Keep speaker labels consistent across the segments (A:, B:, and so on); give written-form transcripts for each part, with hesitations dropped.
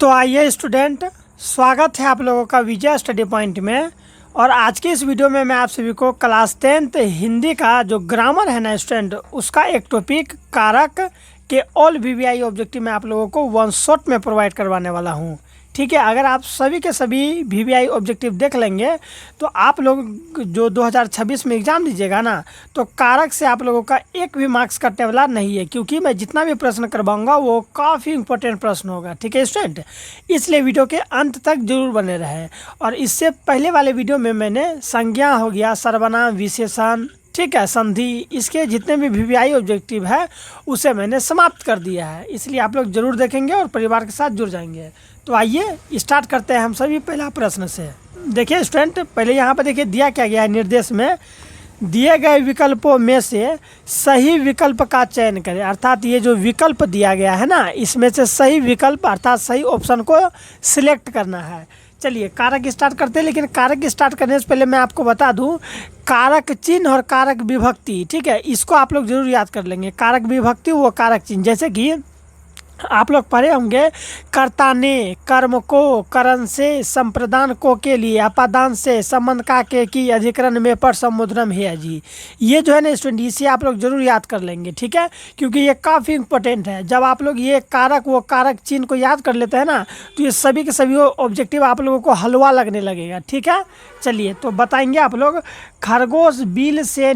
A: तो आइए स्टूडेंट, स्वागत है आप लोगों का विजय स्टडी पॉइंट में। और आज के इस वीडियो में मैं आप सभी को क्लास 10th हिंदी का जो ग्रामर है ना स्टूडेंट, उसका एक टॉपिक कारक के ऑल वीवीआई ऑब्जेक्टिव में आप लोगों को वन शॉट में प्रोवाइड करवाने वाला हूँ। ठीक है, अगर आप सभी के सभी वीवीआई ऑब्जेक्टिव देख लेंगे तो आप लोग जो 2026 में एग्ज़ाम दीजिएगा ना, तो कारक से आप लोगों का एक भी मार्क्स कटने वाला नहीं है, क्योंकि मैं जितना भी प्रश्न करवाऊंगा वो काफ़ी इंपॉर्टेंट प्रश्न होगा। ठीक है स्टूडेंट, इसलिए वीडियो के अंत तक जरूर बने रहें। और इससे पहले वाले वीडियो में मैंने संज्ञा हो गया, सर्वनाम, विशेषण, ठीक है, संधि, इसके जितने भी वीवीआई ऑब्जेक्टिव है उसे मैंने समाप्त कर दिया है, इसलिए आप लोग जरूर देखेंगे और परिवार के साथ जुड़ जाएंगे। तो आइए स्टार्ट करते हैं हम सभी पहला प्रश्न से। देखिए स्टूडेंट, पहले यहाँ पर देखिए दिया क्या गया है निर्देश में, दिए गए विकल्पों में से सही विकल्प का चयन करें। अर्थात ये जो विकल्प दिया गया है ना, इसमें से सही विकल्प अर्थात सही ऑप्शन को सिलेक्ट करना है। चलिए कारक स्टार्ट करते हैं, लेकिन कारक स्टार्ट करने से पहले मैं आपको बता दूं, कारक चिन्ह और कारक विभक्ति, ठीक है, इसको आप लोग जरूर याद कर लेंगे। कारक विभक्ति वो कारक चिन्ह, जैसे कि आप लोग पढ़े होंगे, कर्ता ने, कर्म को, करण से, संप्रदान को के लिए, अपादान से, संबंध का के की, अधिकरण में पर, समुद्रम है जी। ये जो है ना स्टूडेंट, इसे आप लोग जरूर याद कर लेंगे। ठीक है, क्योंकि ये काफ़ी इंपॉर्टेंट है। जब आप लोग ये कारक वो कारक चिन्ह को याद कर लेते हैं ना, तो ये सभी के सभी ऑब्जेक्टिव आप लोगों को हलवा लगने लगेगा। ठीक है, चलिए तो बताएंगे आप लोग, खरगोश बिल से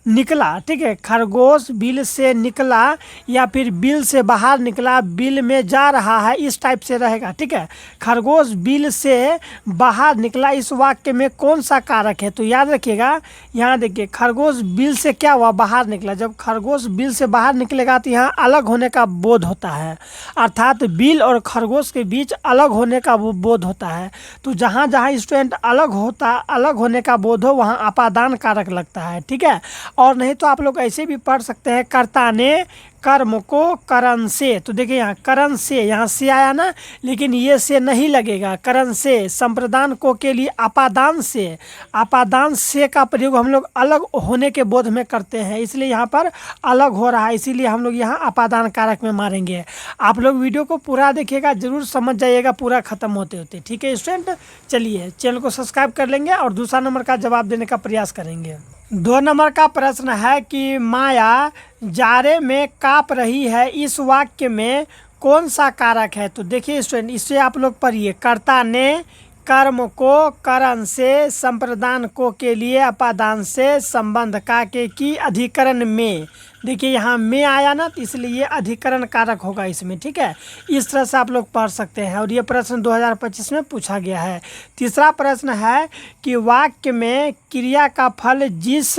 A: निकला, ठीक है, खरगोश बिल से निकला या फिर बिल से बाहर निकला, बिल में जा रहा है, इस टाइप से रहेगा। ठीक है, खरगोश बिल से बाहर निकला, इस वाक्य में कौन सा कारक है? तो याद रखिएगा, यहाँ देखिए, खरगोश बिल से क्या हुआ, बाहर निकला। जब खरगोश बिल से बाहर निकलेगा तो यहाँ अलग होने का बोध होता है, अर्थात बिल और खरगोश के बीच अलग होने का बोध होता है। तो जहाँ जहाँ स्टूडेंट अलग होने का बोध हो, वहाँ अपादान कारक लगता है। ठीक है, और नहीं तो आप लोग ऐसे भी पढ़ सकते हैं, कर्ता ने कर्म को करण से। तो देखिए यहाँ करण से, यहाँ से आया ना, लेकिन ये से नहीं लगेगा, करण से। संप्रदान को के लिए अपादान से, अपादान से का प्रयोग हम लोग अलग होने के बोध में करते हैं, इसलिए यहाँ पर अलग हो रहा है, इसीलिए हम लोग यहाँ अपादान कारक में मारेंगे। आप लोग वीडियो को पूरा देखिएगा, जरूर समझ जाइएगा पूरा खत्म होते होते। ठीक है स्टूडेंट, चलिए चैनल को सब्सक्राइब कर लेंगे और दूसरा नंबर का जवाब देने का प्रयास करेंगे। 2 नंबर का प्रश्न है कि माया जाड़े में काँप रही है, इस वाक्य में कौन सा कारक है? तो देखिए स्टूडेंट, इससे आप लोग पढ़िए, कर्ता ने कर्म को करण से, संप्रदान को के लिए, अपादान से, संबंध का के की, अधिकरण में। देखिए यहाँ में आया ना, तो इसलिए ये अधिकरण कारक होगा इसमें। ठीक है, इस तरह से आप लोग पढ़ सकते हैं, और ये प्रश्न 2025 में पूछा गया है। तीसरा प्रश्न है कि वाक्य में क्रिया का फल जिस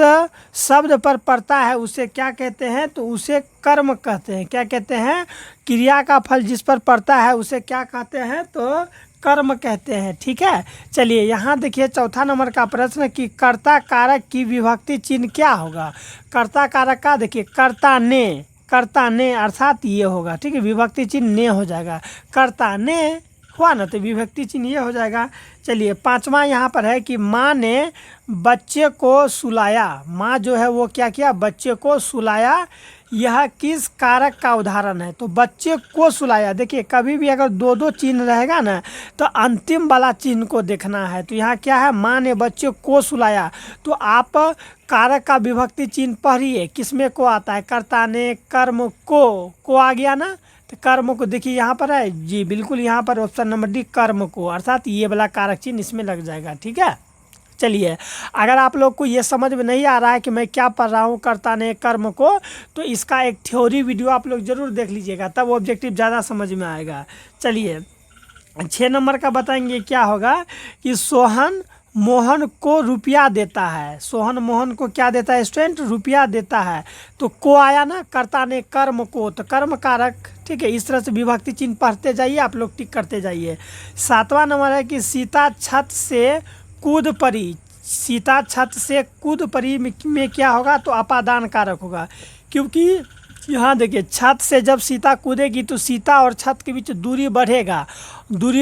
A: शब्द पर पड़ता है उसे क्या कहते हैं? तो उसे कर्म कहते हैं। क्या कहते हैं? क्रिया का फल जिस पर पड़ता है उसे क्या कहते हैं? तो कर्म कहते हैं। ठीक है, चलिए यहाँ देखिए चौथा नंबर का प्रश्न कि कर्ता कारक की विभक्ति चिन्ह क्या होगा? कर्ता कारक का देखिए, कर्ता ने अर्थात ये होगा। ठीक है, विभक्ति चिन्ह ने हो जाएगा, कर्ता ने हुआ ना, तो विभक्ति चिन्ह ये हो जाएगा। चलिए पांचवा यहाँ पर है कि माँ ने बच्चे को सुलाया। माँ जो है वो क्या किया? बच्चे को सुलाया। यह किस कारक का उदाहरण है? तो बच्चे को सुलाया। देखिए कभी भी अगर दो दो चिन्ह रहेगा ना, तो अंतिम वाला चिन्ह को देखना है। तो यहाँ क्या है? माँ ने बच्चे को सुलाया। तो आप कारक का विभक्ति चिन्ह पढ़िए, किसमें को आता है? कर्ता ने कर्म को आ गया ना, तो कर्म को देखिए यहाँ पर है जी, बिल्कुल यहाँ पर ऑप्शन नंबर डी कर्म को, अर्थात ये वाला कारक चिन्ह इसमें लग जाएगा। ठीक है, चलिए अगर आप लोग को ये समझ में नहीं आ रहा है कि मैं क्या पढ़ रहा हूँ कर्ता ने कर्म को, तो इसका एक थ्योरी वीडियो आप लोग जरूर देख लीजिएगा, तब ऑब्जेक्टिव ज़्यादा समझ में आएगा। चलिए 6 नंबर का बताएंगे क्या होगा कि सोहन मोहन को रुपया देता है। सोहन मोहन को क्या देता है स्टूडेंट? रुपया देता है। तो को आया ना, कर्ता ने कर्म को, तो कर्म कारक। ठीक है, इस तरह से विभक्ति चिन्ह पढ़ते जाइए, आप लोग टिक करते जाइए। 7वां नंबर है कि सीता छत से कूद पड़ी। सीता छत से कूद पड़ी में क्या होगा? तो अपादान कारक होगा, क्योंकि यहाँ देखिए छत से जब सीता कूदेगी तो सीता और छत के बीच दूरी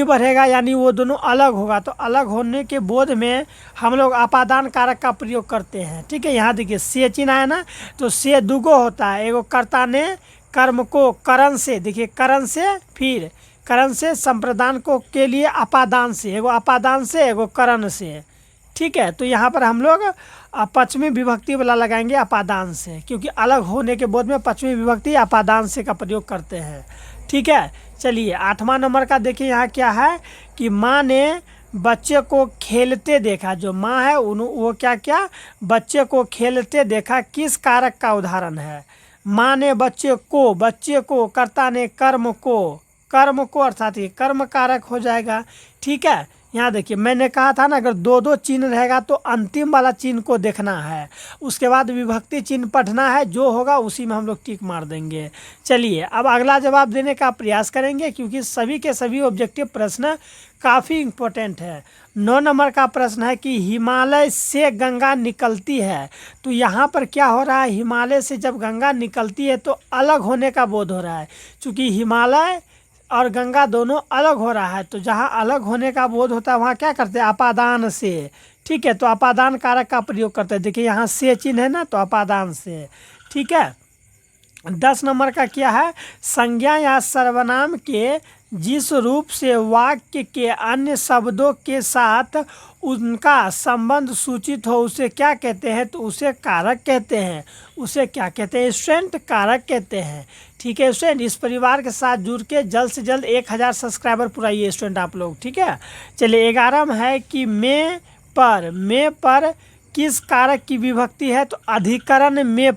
A: बढ़ेगा, यानी वो दोनों अलग होगा। तो अलग होने के बोध में हम लोग अपादान कारक का प्रयोग करते हैं। ठीक है, यहाँ देखिए से चिन्ह आया ना, तो से दुगो होता है, एगो कर्ता ने कर्म को करण से, देखिए करण से, फिर करण से संप्रदान को के लिए अपादान से, एगो अपादान से एगो करण से। ठीक है, तो यहाँ पर हम लोग पश्चिमी विभक्ति वाला लगाएंगे अपादान से, क्योंकि अलग होने के बोध में पश्चिमी विभक्ति अपादान से का प्रयोग करते हैं। ठीक है, चलिए 8वां नंबर का देखिए यहाँ क्या है कि माँ ने बच्चे को खेलते देखा। जो माँ है वो क्या क्या बच्चे को खेलते देखा किस कारक का उदाहरण है। माँ ने बच्चे को, कर्ता ने कर्म को अर्थात ये कर्म कारक हो जाएगा। ठीक है, यहाँ देखिए मैंने कहा था ना, अगर दो दो चिन्ह रहेगा तो अंतिम वाला चिन्ह को देखना है, उसके बाद विभक्ति चिन्ह पढ़ना है, जो होगा उसी में हम लोग टिक मार देंगे। चलिए अब अगला जवाब देने का प्रयास करेंगे, क्योंकि सभी के सभी ऑब्जेक्टिव प्रश्न काफ़ी इम्पोर्टेंट है। 9 नंबर का प्रश्न है कि हिमालय से गंगा निकलती है। तो यहाँ पर क्या हो रहा है, हिमालय से जब गंगा निकलती है तो अलग होने का बोध हो रहा है, क्योंकि हिमालय और गंगा दोनों अलग हो रहा है। तो जहाँ अलग होने का बोध होता है वहाँ क्या करते हैं, अपादान से। ठीक है, तो अपादान कारक का प्रयोग करते हैं। देखिए यहाँ से चिन्ह है ना, तो अपादान से। ठीक है, 10 नंबर का क्या है, संज्ञा या सर्वनाम के जिस रूप से वाक्य के अन्य शब्दों के साथ उनका संबंध सूचित हो उसे क्या कहते हैं, तो उसे कारक कहते हैं। उसे क्या कहते हैं स्टूडेंट, कारक कहते हैं। ठीक है स्टूडेंट, इस परिवार के साथ जुड़ के जल्द से जल्द 1000 सब्सक्राइबर पुराइए स्टूडेंट आप लोग। ठीक है, चलिए 11 में है कि में पर किस कारक की विभक्ति है, तो अधिकरण में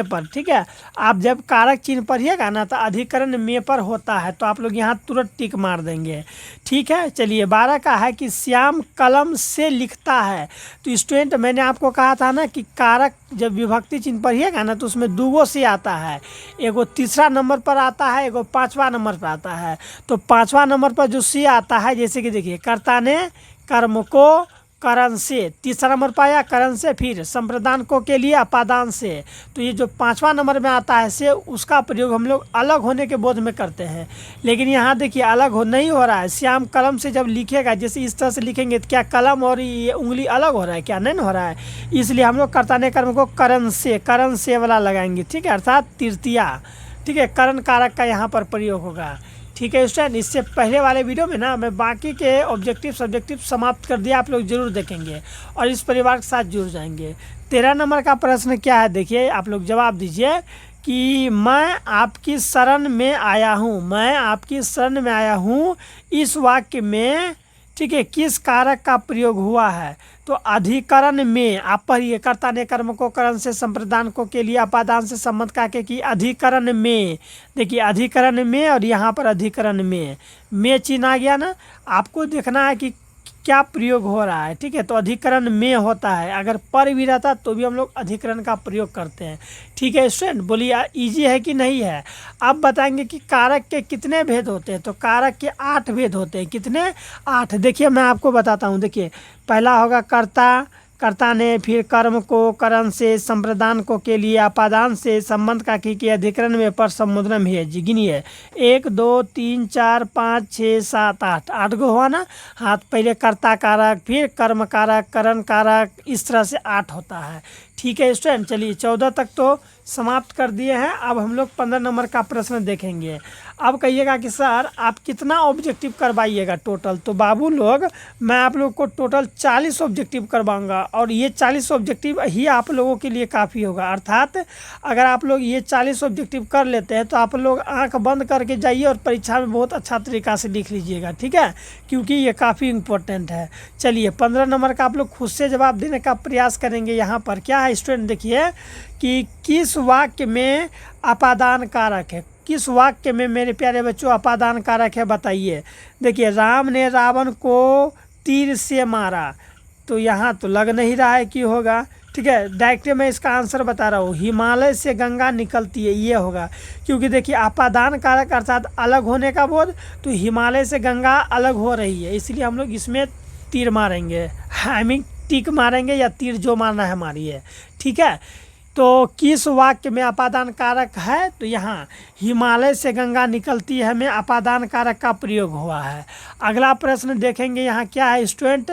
A: पर। ठीक है, आप जब कारक चिन्ह पढ़िएगा ना तो अधिकरण में पर होता है, तो आप लोग यहाँ तुरंत टिक मार देंगे। ठीक है, चलिए 12 का है कि श्याम कलम से लिखता है। तो स्टूडेंट मैंने आपको कहा था ना कि कारक जब विभक्ति चिन्ह पढ़िएगा ना तो उसमें दूगो से आता है, एगो तीसरा नंबर पर आता है, एगो 5वां नंबर पर आता है। तो 5वां नंबर पर जो से आता है, जैसे कि देखिए कर्ता ने कर्म को करण से, तीसरा नंबर पाया करण से, फिर संप्रदान को के लिए अपादान से। तो ये जो 5वां नंबर में आता है से, उसका प्रयोग हम लोग अलग होने के बोध में करते हैं। लेकिन यहाँ देखिए अलग नहीं हो रहा है। श्याम कलम से जब लिखेगा, जैसे इस तरह से लिखेंगे तो क्या कलम और ये उंगली अलग हो रहा है, क्या नहीं हो रहा है। इसलिए हम लोग कर्ता ने कर्म को करण से वाला लगाएंगे। ठीक है, अर्थात तृतीया। ठीक है, करण कारक का यहाँ पर प्रयोग होगा। ठीक है स्टूडेंट, इससे पहले वाले वीडियो में ना मैं बाकी के ऑब्जेक्टिव सब्जेक्टिव समाप्त कर दिया, आप लोग जरूर देखेंगे और इस परिवार के साथ जुड़ जाएंगे। 13 नंबर का प्रश्न क्या है, देखिए आप लोग जवाब दीजिए कि मैं आपकी शरण में आया हूँ, इस वाक्य में ठीक है किस कारक का प्रयोग हुआ है। तो अधिकरण में, आप पढ़िए कर्ता ने कर्म को करण से, संप्रदान को के लिए अपादान से संबंध का के कि अधिकरण में। देखिए अधिकरण में और यहाँ पर अधिकरण में चिन्ह आ गया ना। आपको देखना है कि क्या प्रयोग हो रहा है। ठीक है, तो अधिकरण में होता है, अगर पर भी रहता तो भी हम लोग अधिकरण का प्रयोग करते हैं। ठीक है स्टूडेंट, बोलिए इजी है कि नहीं है। अब बताएंगे कि कारक के कितने भेद होते हैं। तो कारक के 8 भेद होते हैं। कितने, 8। देखिए मैं आपको बताता हूँ। देखिए पहला होगा कर्ता ने, फिर कर्म को करण से, संप्रदान को के लिए अपादान से, संबंध का कि अधिकरण में, पर समुद्र में है। जी गिनिए 1 2 3 4 5 6 7 8 गो हुआ ना। हाँ, पहले कर्ता कारक, फिर कर्म कारक, करण कारक, इस तरह से 8 होता है। ठीक है स्टूडेंट, चलिए 14 तक तो समाप्त कर दिए हैं। अब हम लोग 15 नंबर का प्रश्न देखेंगे। अब कहिएगा कि सर आप कितना ऑब्जेक्टिव करवाइएगा टोटल। तो बाबू लोग मैं आप लोग को टोटल 40 ऑब्जेक्टिव करवाऊंगा, और ये 40 ऑब्जेक्टिव ही आप लोगों के लिए काफ़ी होगा। अर्थात अगर आप लोग ये 40 ऑब्जेक्टिव कर लेते हैं तो आप लोग आंख बंद करके जाइए और परीक्षा में बहुत अच्छा तरीका से लिख लीजिएगा। ठीक है, क्योंकि ये काफ़ी इम्पोर्टेंट है। चलिए 15 नंबर का आप लोग खुद से जवाब देने का प्रयास करेंगे। यहाँ पर क्या है स्टूडेंट, देखिए कि किस वाक्य में अपादान कारक है। किस वाक्य में मेरे प्यारे बच्चों अपादान कारक है, बताइए। देखिए राम ने रावण को तीर से मारा। तो यहाँ तो लग नहीं रहा है कि होगा। ठीक है, डायरेक्ट मैं इसका आंसर बता रहा हूँ। हिमालय से गंगा निकलती है, ये होगा। क्योंकि देखिए अपादान कारक अर्थात अलग होने का बोध, तो हिमालय से गंगा अलग हो रही है, इसलिए हम लोग इसमें तीर मारेंगे, आई मीन टिक मारेंगे, या तीर जो मारना है मारिए। ठीक है, तो किस वाक्य में अपादान कारक है, तो यहाँ हिमालय से गंगा निकलती है में अपादान कारक का प्रयोग हुआ है। अगला प्रश्न देखेंगे यहाँ क्या है स्टूडेंट।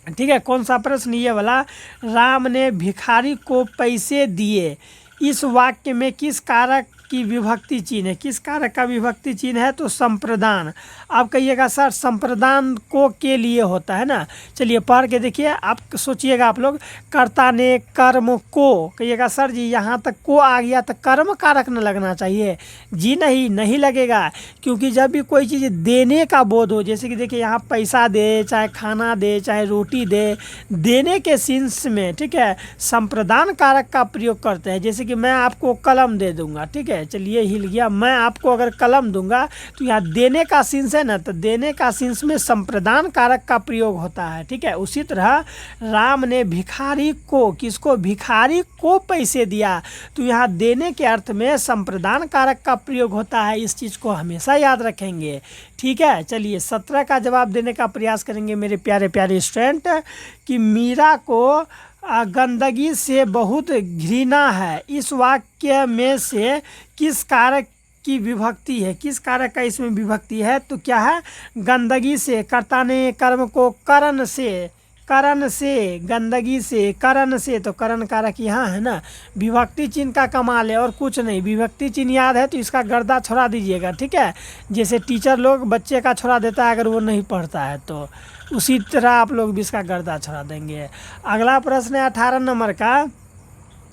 A: ठीक है, कौन सा प्रश्न, ये वाला। राम ने भिखारी को पैसे दिए, इस वाक्य में किस कारक की विभक्ति चिन्ह है, किस कारक का विभक्ति चिन्ह है, तो संप्रदान। आप कहिएगा सर संप्रदान को के लिए होता है ना, चलिए पढ़ के देखिए, आप सोचिएगा आप लोग, कर्ता ने कर्म को, कहिएगा सर जी यहाँ तक को आ गया तो कर्म कारक न लगना चाहिए, जी नहीं लगेगा, क्योंकि जब भी कोई चीज़ देने का बोध हो, जैसे कि देखिए यहाँ पैसा दे, चाहे खाना दे, चाहे रोटी दे, देने के सेंस में, ठीक है, संप्रदान कारक का प्रयोग करते हैं। जैसे कि मैं आपको कलम दे दूंगा, ठीक है, चलिए हिल गया, मैं आपको अगर कलम दूंगा तो यहाँ देने का सेंस है ना, तो देने का सेंस में संप्रदान कारक का प्रयोग होता है, ठीक है। उसी तरह राम ने भिखारी को, किसको, भिखारी को पैसे दिया, तो यहाँ देने के अर्थ में संप्रदान कारक का प्रयोग होता है, इस चीज़ को हमेशा याद रखेंगे, ठीक है। चलिए 17 का जवाब देने का प्रयास करेंगे मेरे प्यारे प्यारे स्टूडेंट, कि मीरा को गंदगी से बहुत घृणा है, इस वाक्य में से किस कारक की विभक्ति है, किस कारक का इसमें विभक्ति है, तो क्या है, गंदगी से, कर्ता ने कर्म को करण से, गंदगी से, करण से, तो करण कारक यहाँ है ना, विभक्ति चिन्ह का कमाल है और कुछ नहीं। विभक्ति चिन्ह याद है तो इसका गर्दा छोड़ा दीजिएगा, ठीक है, जैसे टीचर लोग बच्चे का छोड़ा देता है अगर वो नहीं पढ़ता है, तो उसी तरह आप लोग भी इसका गर्दा छोड़ा देंगे। अगला प्रश्न है 18 नंबर का,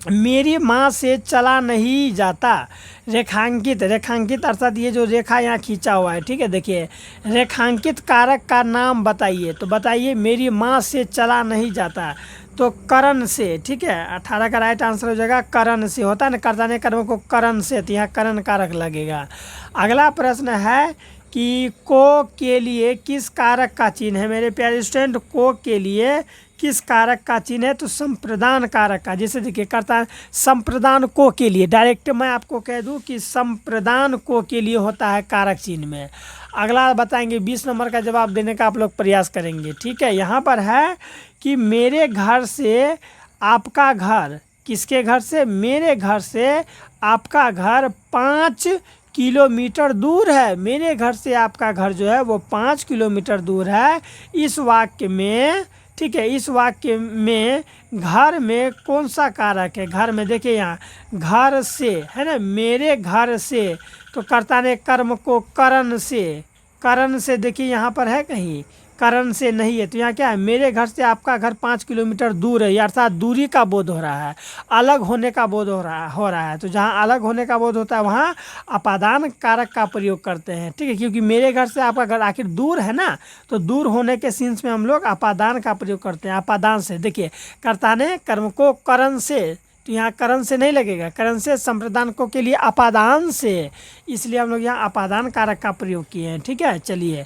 A: मेरी माँ से चला नहीं जाता, रेखांकित अर्थात ये जो रेखा यहाँ खींचा हुआ है, ठीक है, देखिए रेखांकित कारक का नाम बताइए, तो बताइए मेरी माँ से चला नहीं जाता, तो करण से, ठीक है, 18 का राइट आंसर हो जाएगा करण से, होता है ना, कर्ता ने कर्म को करण से, तो यहाँ करण कारक लगेगा। अगला प्रश्न है कि को के लिए किस कारक का चिन्ह है, मेरे प्यारे स्टूडेंट, को के लिए किस कारक का चिन्ह है, तो संप्रदान कारक का। जैसे देखिए कर्ता संप्रदान को के लिए, डायरेक्ट मैं आपको कह दूं कि संप्रदान को के लिए होता है कारक चिन्ह में। अगला बताएंगे 20 नंबर का जवाब देने का आप लोग प्रयास करेंगे, ठीक है। यहाँ पर है कि मेरे घर से आपका घर, किसके घर से, मेरे घर से आपका घर 5 किलोमीटर दूर है, मेरे घर से आपका घर जो है वो 5 किलोमीटर दूर है। इस वाक्य में, ठीक है, इस वाक्य में घर में कौन सा कारक है, घर में देखिए यहाँ घर से है ना, मेरे घर से, तो कर्ता ने कर्म को करण से, देखिए यहाँ पर है कहीं, करण से नहीं है, तो यहाँ क्या है, मेरे घर से आपका घर 5 किलोमीटर दूर है, अर्थात दूरी का बोध हो रहा है, अलग होने का बोध हो रहा है। तो जहाँ अलग होने का बोध होता है वहाँ अपादान कारक का प्रयोग करते हैं, ठीक है, क्योंकि मेरे घर से आपका घर आखिर दूर है ना, तो दूर होने के सेंस में हम लोग अपादान का प्रयोग करते हैं, अपादान से। देखिए कर्ता ने कर्म को करण से, तो यहाँ करण से नहीं लगेगा, करण से, संप्रदान को के लिए अपादान से, इसलिए हम लोग यहाँ अपादान कारक का प्रयोग किए हैं, ठीक है। चलिए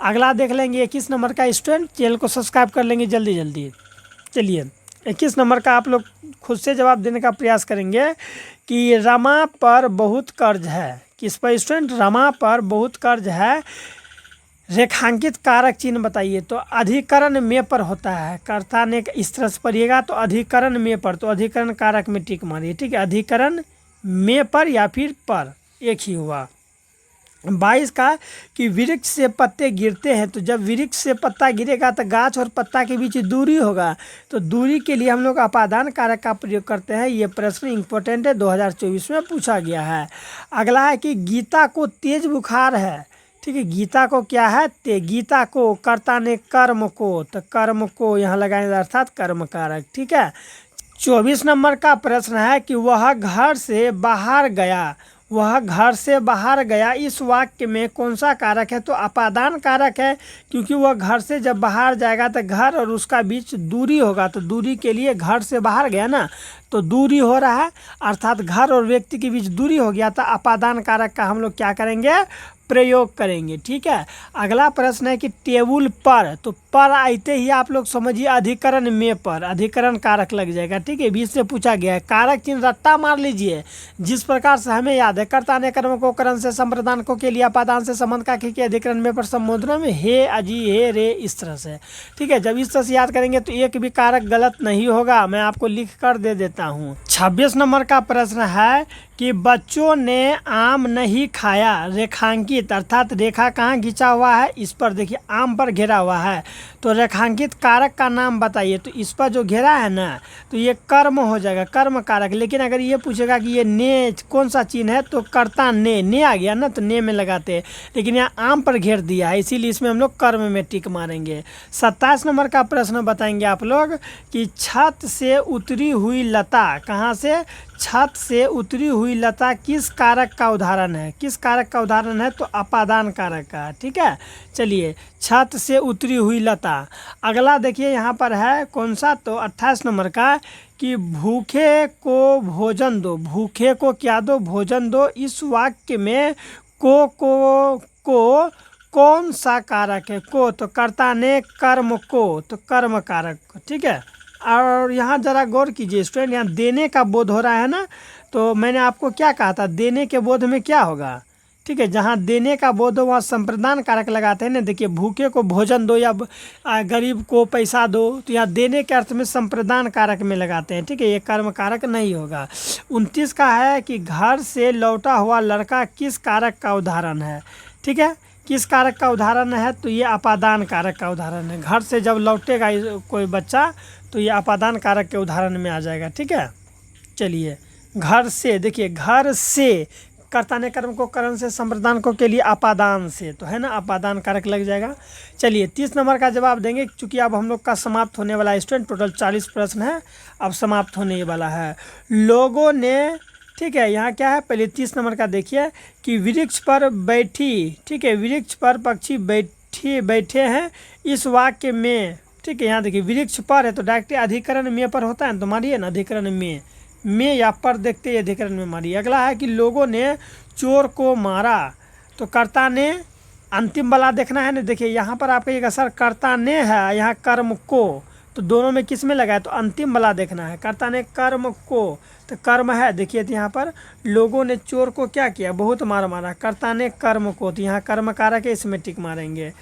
A: अगला देख लेंगे 21 नंबर का स्टूडेंट, चैनल को सब्सक्राइब कर लेंगे जल्दी। चलिए 21 नंबर का आप लोग खुद से जवाब देने का प्रयास करेंगे कि रमा पर बहुत कर्ज है, किस पर स्टूडेंट, रमा पर बहुत कर्ज है, रेखांकित कारक चिन्ह बताइए, तो अधिकरण में पर होता है, कर्ता ने इस तरह से पढ़िएगा तो अधिकरण में पर, तो अधिकरण कारक में टिक मारिए, ठीक है, अधिकरण में पर या फिर पर एक ही हुआ। 22 का कि वृक्ष से पत्ते गिरते हैं, तो जब वृक्ष से पत्ता गिरेगा तो गाछ और पत्ता के बीच दूरी होगा, तो दूरी के लिए हम लोग अपादान कारक का प्रयोग करते हैं। ये प्रश्न इम्पोर्टेंट है, 2024 में पूछा गया है। अगला है कि गीता को तेज बुखार है, ठीक है, गीता को क्या है, गीता को, कर्ता ने कर्म को, तो कर्म को यहाँ लगाएंगे अर्थात कर्म कारक, ठीक है। 24 नंबर का प्रश्न है कि वह घर से बाहर गया, वह घर से बाहर गया, इस वाक्य में कौन सा कारक है, तो अपादान कारक है, क्योंकि वह घर से जब बाहर जाएगा तो घर और उसका बीच दूरी होगा, तो दूरी के लिए घर से बाहर गया ना, तो दूरी हो रहा है, अर्थात घर और व्यक्ति के बीच दूरी हो गया, तो अपादान कारक का हम लोग क्या करेंगे, प्रयोग करेंगे, ठीक है। अगला प्रश्न है कि टेबल पर, तो पर आते ही आप लोग समझिए अधिकरण में पर, अधिकरण कारक लग जाएगा, ठीक है, 20 से पूछा गया है। कारक चिन्ह रट्टा मार लीजिए, जिस प्रकार से हमें याद है, कर्ता ने कर्म को करण से, संप्रदान को के लिए अपादान से, संबंध का खींचे, अधिकरण में पर, संबोधन में हे, अजी, हे, रे, इस तरह से, ठीक है। जब इस तरह से याद करेंगे तो एक भी कारक गलत नहीं होगा, मैं आपको लिख कर दे देता हूँ। 26 नंबर का प्रश्न है कि बच्चों ने आम नहीं खाया, रेखांकित अर्थात रेखा कहाँ खींचा हुआ है, इस पर देखिए आम पर घेरा हुआ है, तो रेखांकित कारक का नाम बताइए। तो इस पर जो घेरा है ना, तो ये कर्म हो जाएगा, कर्म कारक। लेकिन अगर ये पूछेगा कि ये ने कौन सा चिन्ह है, तो कर्ता ने आ गया ना, तो ने में लगाते हैं। लेकिन यहाँ आम पर घेर दिया है, इसीलिए इसमें हम लोग कर्म में टिक मारेंगे। 27 नंबर का प्रश्न बताएंगे आप लोग कि छत से उतरी हुई लता, कहाँ से, छत से उतरी हुई लता किस कारक का उदाहरण है, किस कारक का उदाहरण है, तो अपादान कारक का। ठीक है, चलिए छत से उतरी हुई लता। अगला देखिए यहाँ पर है कौन सा, तो 28 नंबर का कि भूखे को भोजन दो, भूखे को क्या दो, भोजन दो। इस वाक्य में को कौन सा कारक है, को तो कर्ता ने, कर्म को तो कर्म कारक को। ठीक है, और यहाँ ज़रा गौर कीजिए स्टूडेंट, यहाँ देने का बोध हो रहा है ना, तो मैंने आपको क्या कहा था, देने के बोध में क्या होगा। ठीक है, जहाँ देने का बोध हो वहाँ संप्रदान कारक लगाते हैं ना। देखिए भूखे को भोजन दो या गरीब को पैसा दो, तो यहाँ देने के अर्थ में संप्रदान कारक में लगाते हैं। ठीक है, ये कर्म कारक नहीं होगा। 29 का है कि घर से लौटा हुआ लड़का किस कारक का उदाहरण है। ठीक है, किस कारक का उदाहरण है, तो ये अपादान कारक का उदाहरण है। घर से जब लौटेगा कोई बच्चा, तो ये अपादान कारक के उदाहरण में आ जाएगा। ठीक है, चलिए घर से, देखिए घर से कर्ता ने कर्म को, करण से, संप्रदान को के लिए अपादान से, तो है ना, अपादान कारक लग जाएगा। चलिए 30 नंबर का जवाब देंगे, क्योंकि अब हम लोग का समाप्त होने वाला है स्टूडेंट। टोटल 40 प्रश्न है, अब समाप्त होने वाला है। लोगों ने, ठीक है, यहाँ क्या है, पहले 30 नंबर का देखिए कि वृक्ष पर बैठी, ठीक है, वृक्ष पर पक्षी बैठे हैं इस वाक्य में। ठीक है, यहाँ देखिए वृक्ष पर है तो डायरेक्ट अधिकरण में पर होता है, तो मारिए ना अधिकरण में या पर देखते ही अधिकरण में मारिए। अगला है कि लोगों ने चोर को मारा, तो कर्ता ने, अंतिम वाला देखना है ना। देखिए यहाँ पर आपका एक असर कर्ता ने है, यहाँ कर्म को, तो दोनों में किस में लगा है, तो अंतिम वाला देखना है। कर्ता ने कर्म को, तो कर्म है, देखिए तो यहाँ पर लोगों ने चोर को क्या किया, बहुत मारा, कर्ता ने कर्म को, तो यहाँ कर्म कारक है, इसमें टिक मारेंगे।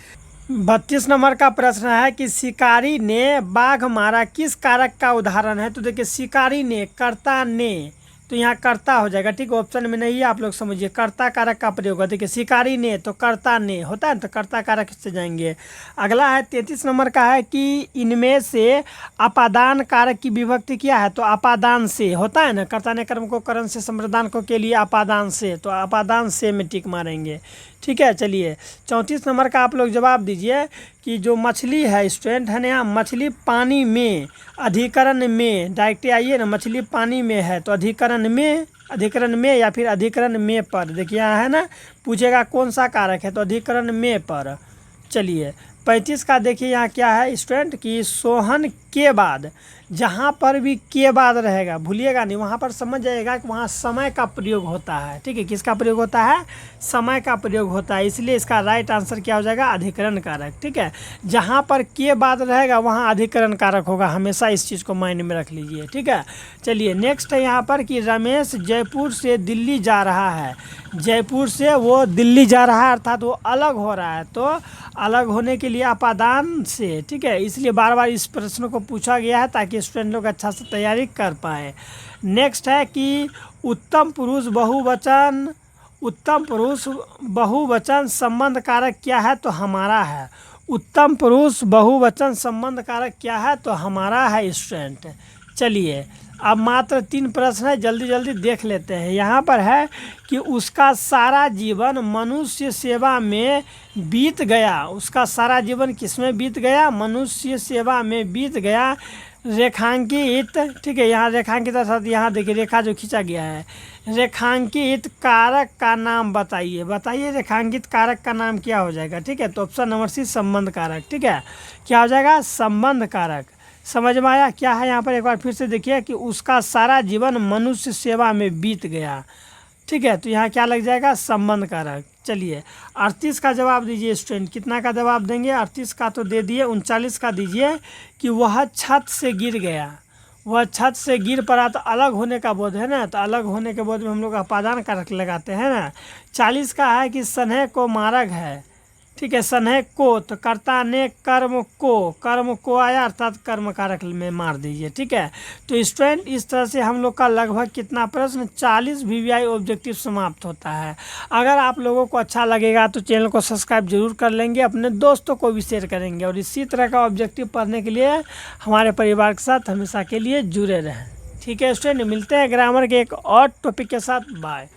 A: 32 नंबर का प्रश्न है कि शिकारी ने बाघ मारा किस कारक का उदाहरण है। तो देखिए शिकारी ने, कर्ता ने, तो यहाँ कर्ता हो जाएगा। ठीक, ऑप्शन में नहीं है, आप लोग समझिए, कर्ता कारक का प्रयोग है। देखिए शिकारी ने तो कर्ता ने होता है, तो कर्ता कारक से जाएंगे। अगला है 33 नंबर का है कि इनमें से अपादान कारक की विभक्ति क्या है, तो अपादान से होता है ना, कर्ता ने कर्म को, करण से, संप्रदान को के लिए अपादान से, तो अपादान से में टिक मारेंगे। ठीक है, चलिए 34 नंबर का आप लोग जवाब दीजिए कि जो मछली है स्टूडेंट है ना, यहाँ मछली पानी में, अधिकरण में, डायरेक्ट आइए ना, मछली पानी में है तो अधिकरण में या फिर अधिकरण में पर। देखिए यहाँ है ना, पूछेगा कौन सा कारक है, तो अधिकरण में पर। चलिए 35 का देखिए यहाँ क्या है स्टूडेंट कि सोहन के बाद, जहाँ पर भी के बाद रहेगा भूलिएगा नहीं, वहाँ पर समझ जाएगा कि वहाँ समय का प्रयोग होता है। ठीक है, किसका प्रयोग होता है, समय का प्रयोग होता है, इसलिए इसका राइट आंसर क्या हो जाएगा, अधिकरण कारक। ठीक है, जहाँ पर के बाद रहेगा वहाँ अधिकरण कारक होगा, हमेशा इस चीज़ को माइंड में रख लीजिए। ठीक है, चलिए नेक्स्ट है यहाँ पर कि रमेश जयपुर से दिल्ली जा रहा है, जयपुर से वो दिल्ली जा रहा है अर्थात वो अलग हो रहा है, तो अलग होने के लिए अपादान से। ठीक है, इसलिए बार बार इस प्रश्न को पूछा गया है ताकि स्टूडेंट लोग अच्छा से तैयारी कर पाए। नेक्स्ट है कि उत्तम पुरुष बहुवचन संबंध कारक क्या है, तो हमारा है। उत्तम पुरुष बहुवचन संबंध कारक क्या है, तो हमारा है स्टूडेंट। चलिए अब मात्र 3 प्रश्न है, जल्दी जल्दी देख लेते हैं। यहाँ पर है कि उसका सारा जीवन मनुष्य सेवा में बीत गया, उसका सारा जीवन किस में बीत गया, मनुष्य सेवा में बीत गया। रेखांकित, ठीक है, यहाँ रेखांकित अर्थात यहाँ देखिए रेखा जो खींचा गया है, रेखांकित कारक का नाम बताइए रेखांकित कारक का नाम क्या हो जाएगा। ठीक है, तो ऑप्शन नंबर सी संबंध कारक। ठीक है, क्या हो जाएगा, संबंध कारक। समझ में आया क्या है, यहाँ पर एक बार फिर से देखिए कि उसका सारा जीवन मनुष्य सेवा में बीत गया। ठीक है, तो यहाँ क्या लग जाएगा, संबंध कारक। चलिए 38 का जवाब दीजिए स्टूडेंट, कितना का जवाब देंगे, 38 का तो दे दिए, 39 का दीजिए कि वह छत से गिर गया, वह छत से गिर पड़ा, तो अलग होने का बोध है ना, तो अलग होने के बोध में हम लोग अपादान कारक लगाते हैं ना। 40 का है कि स्नेह को मार्ग है, ठीक है। सन है को, तो कर्ता ने कर्म को आया अर्थात कर्म कारक में मार दीजिए। ठीक है। तो स्टूडेंट इस तरह से हम लोग का लगभग कितना प्रश्न 40 वीवीआई ऑब्जेक्टिव समाप्त होता है। अगर आप लोगों को अच्छा लगेगा तो चैनल को सब्सक्राइब जरूर कर लेंगे, अपने दोस्तों को भी शेयर करेंगे और इसी तरह का ऑब्जेक्टिव पढ़ने के लिए हमारे परिवार के साथ हमेशा के लिए जुड़े रहें। ठीक है स्टूडेंट, मिलते हैं ग्रामर के एक और टॉपिक के साथ। बाय।